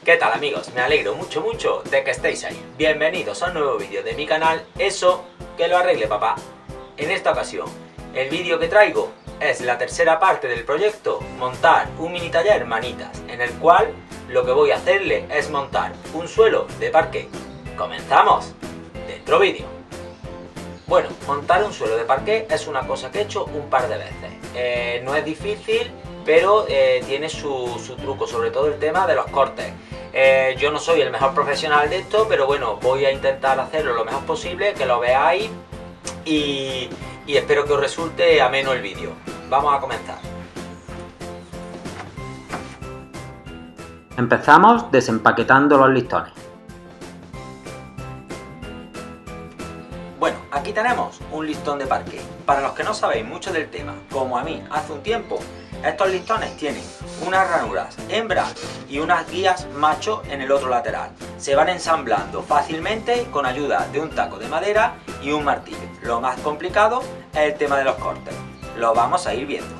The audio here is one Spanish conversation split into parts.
¿Qué tal amigos? Me alegro mucho de que estéis ahí. Bienvenidos a un nuevo vídeo de mi canal, Eso que lo arregle papá. En esta ocasión, el vídeo que traigo es la tercera parte del proyecto montar un mini taller manitas, en el cual lo que voy a hacerle es montar un suelo de parqué. ¡Comenzamos! Dentro vídeo. Bueno, montar un suelo de parqué es una cosa que he hecho un par de veces. No es difícil, pero tiene su truco, sobre todo el tema de los cortes. Yo no soy el mejor profesional de esto, pero bueno, voy a intentar hacerlo lo mejor posible, que lo veáis y espero que os resulte ameno el vídeo. Vamos a comenzar. Empezamos desempaquetando los listones. Bueno, aquí tenemos un listón de parqué. Para los que no sabéis mucho del tema, como a mí hace un tiempo, estos listones tienen unas ranuras hembra y unas guías macho en el otro lateral. Se van ensamblando fácilmente con ayuda de un taco de madera y un martillo. Lo más complicado es el tema de los cortes. Lo vamos a ir viendo.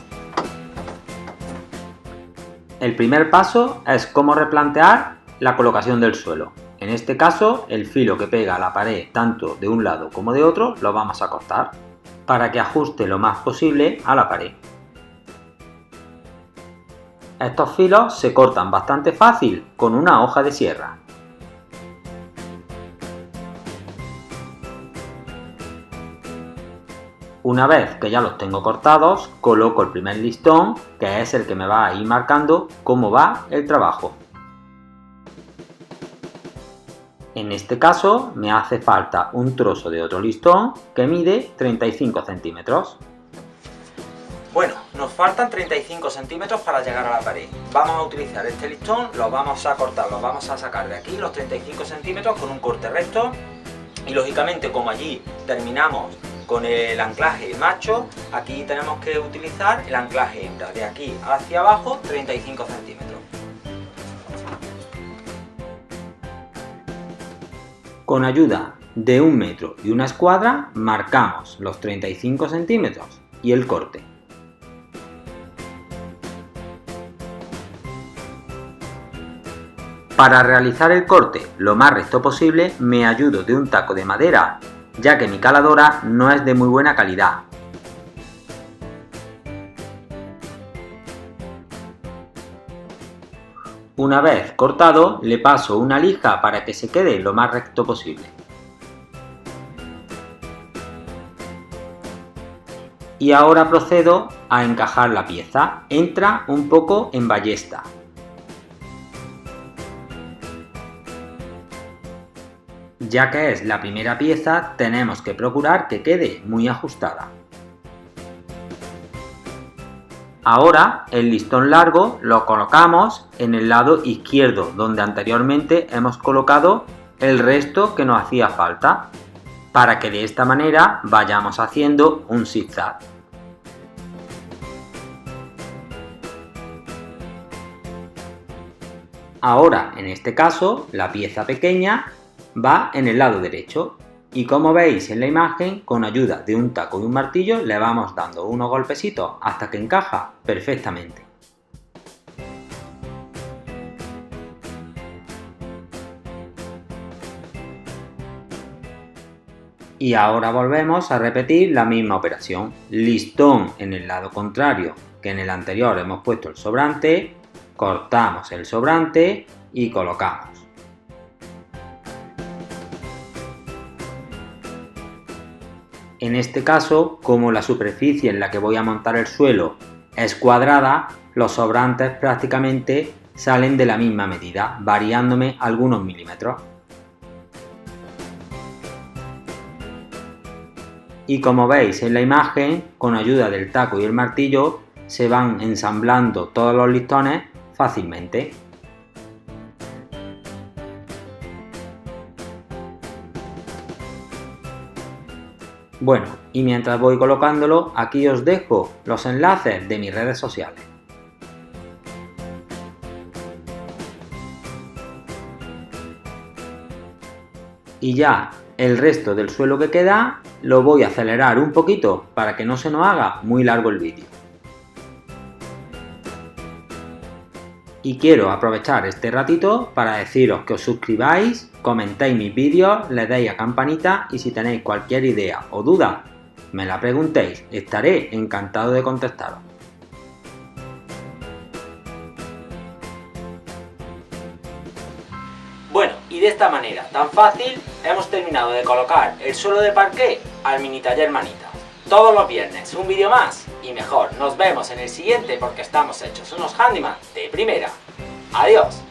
El primer paso es cómo replantear la colocación del suelo. En este caso, el filo que pega a la pared tanto de un lado como de otro lo vamos a cortar para que ajuste lo más posible a la pared. Estos filos se cortan bastante fácil con una hoja de sierra. Una vez que ya los tengo cortados, coloco el primer listón, que es el que me va a ir marcando cómo va el trabajo. En este caso me hace falta un trozo de otro listón que mide 35 centímetros. Bueno, nos faltan 35 centímetros para llegar a la pared. Vamos a utilizar este listón, lo vamos a cortar, lo vamos a sacar de aquí, los 35 centímetros con un corte recto. Y lógicamente, como allí terminamos con el anclaje macho, aquí tenemos que utilizar el anclaje hembra. De aquí hacia abajo, 35 centímetros. Con ayuda de un metro y una escuadra, marcamos los 35 centímetros y el corte. Para realizar el corte lo más recto posible me ayudo de un taco de madera, ya que mi caladora no es de muy buena calidad. Una vez cortado, le paso una lija para que se quede lo más recto posible. Y ahora procedo a encajar la pieza. Entra un poco en ballesta. Ya que es la primera pieza, tenemos que procurar que quede muy ajustada. Ahora el listón largo lo colocamos en el lado izquierdo, donde anteriormente hemos colocado el resto que nos hacía falta, para que de esta manera vayamos haciendo un zigzag. Ahora, en este caso, la pieza pequeña va en el lado derecho. Y como veis en la imagen, con ayuda de un taco y un martillo le vamos dando unos golpecitos hasta que encaja perfectamente. Y ahora volvemos a repetir la misma operación. Listón en el lado contrario que en el anterior hemos puesto el sobrante, cortamos el sobrante y colocamos. En este caso, como la superficie en la que voy a montar el suelo es cuadrada, los sobrantes prácticamente salen de la misma medida, variándome algunos milímetros. Y como veis en la imagen, con ayuda del taco y el martillo se van ensamblando todos los listones fácilmente. Bueno, y mientras voy colocándolo, aquí os dejo los enlaces de mis redes sociales. Y ya el resto del suelo que queda lo voy a acelerar un poquito para que no se nos haga muy largo el vídeo. Y quiero aprovechar este ratito para deciros que os suscribáis, comentéis mis vídeos, le deis a campanita y si tenéis cualquier idea o duda, me la preguntéis, estaré encantado de contestaros. Bueno, y de esta manera tan fácil hemos terminado de colocar el suelo de parqué al mini taller Manitas. Todos los viernes un vídeo más y mejor, nos vemos en el siguiente porque estamos hechos unos handyman de primera. Adiós.